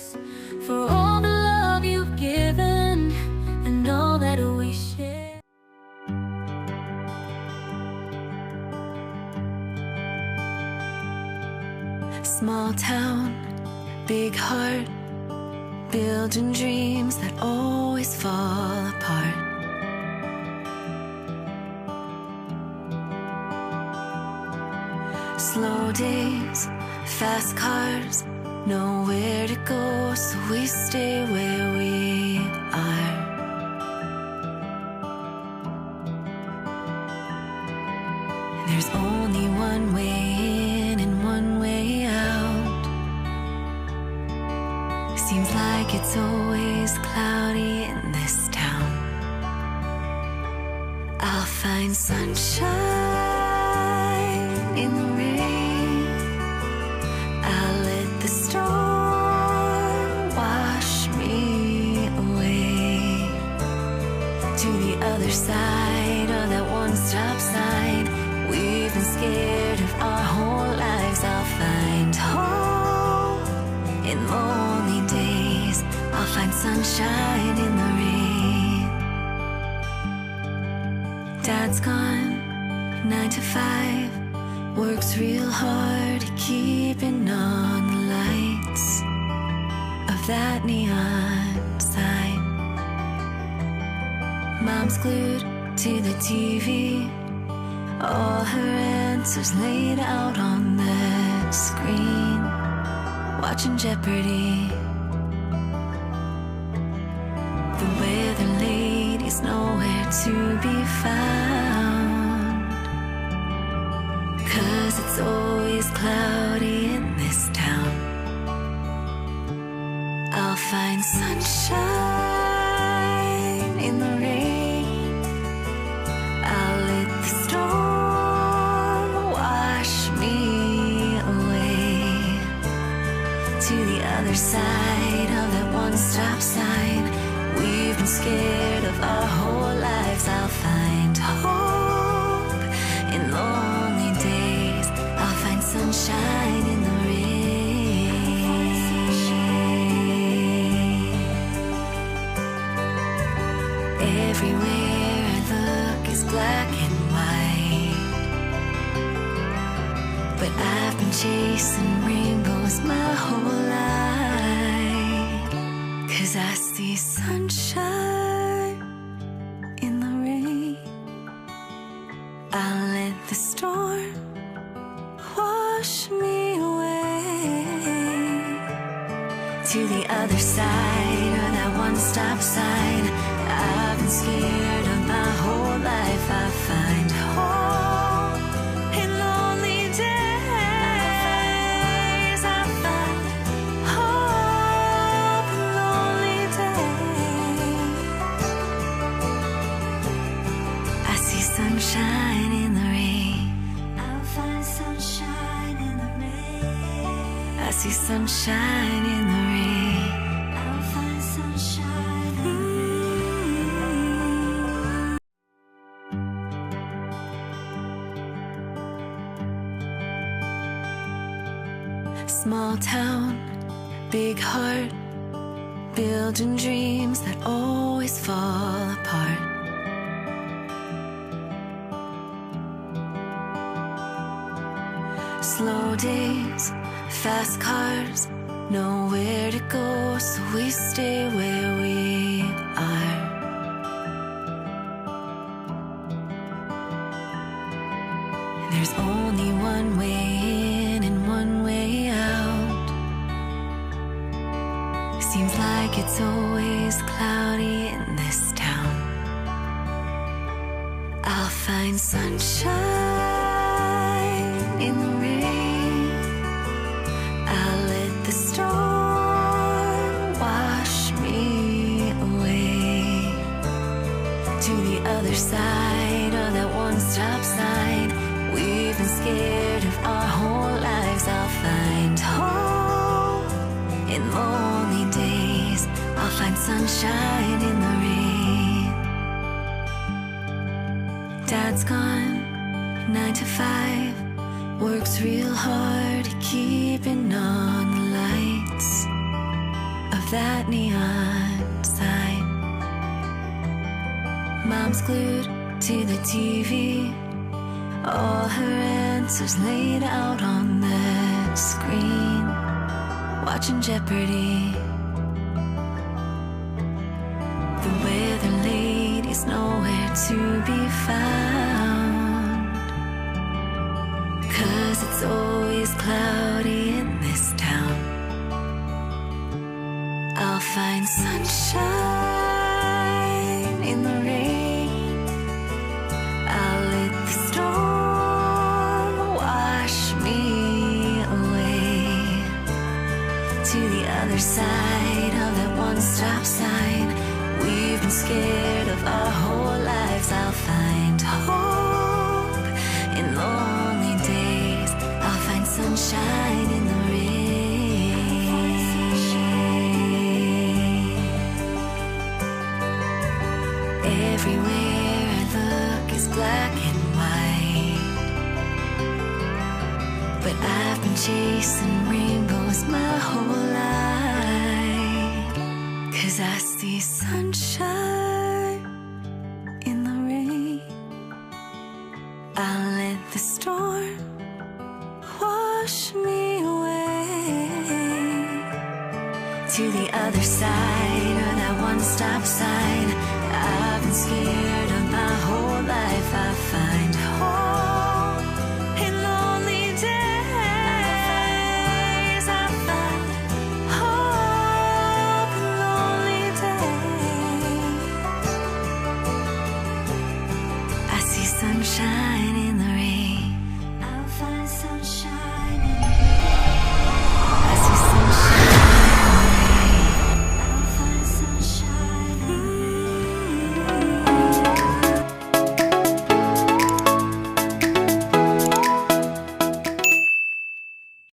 thanks for all the love you've given and all that we share. Small town, big heart, building dreams that always fall apart. Slow days, fast cars, nowhere to go, so we stay where we are. There's only one way in and one way out. Seems like it's always cloudy in this town. I'll find sunshine in the rain. I'll let the storm wash me away to the other side of that one-stop sign. We've been scared of our whole lives. I'll find hope in lonely days. I'll find sunshine in the rain. Dad's gone, 9 to 5, works real hard keeping on the lights of that neon sign. Mom's glued to the TV, all her answers laid out on the screen, watching Jeopardy. The weather lady's nowhere to be found, 'cause it's always cloudy in this town. I'll find sunshine in the rain. I'll let the storm wash me away to the other side of that one-stop sign. We've been scared of our whole lives. I'll find hope in lonely days. I'll find sunshine in the rain. Everywhere I look is black and white, but I've been chasing rainbows my whole life, 'cause I see sunshine in the rain. I'll let the storm wash me away to the other side of that one-stop sign. I've been scared of my whole life. I find hope in lonely days. I find hope in lonely days. I see sunshine in the rain. I'll find sunshine in the rain. I see sunshine in the rain. I'll find sunshine in the rain. Small town, big heart, building dreams that always fall apart. Slow days, fast cars, nowhere to go, so we stay where we are. There's only one way in and one way out. Seems like it's always cloudy in this town. I'll find sunshine in the rain. I'll let the storm wash me away to the other side of that one-stop sign. We've been scared of our whole lives. I'll find hope in lonely days. I'll find sunshine in the rain. Dad's gone, 9 to 5, works real hard keeping on the lights that neon sign. Mom's glued to the TV, all her answers laid out on the screen, watching Jeopardy. The weather lady's nowhere to be found, 'cause it's always cloudy in this town. I'll find sunshine in the rain. I'll let the storm wash me away to the other side of that one-stop sign. We've been scared of our whole lives. I'll find hope in lonely days. I'll find sunshine in the rain. Everywhere I look is black and white, but I've been chasing rainbows my whole life, 'cause I see sunshine in the rain. I'll let the storm wash me away to the other side of that one-stop sign. I've been scared of my whole life. I find hope in lonely days. I find hope in lonely days. I see sunshine in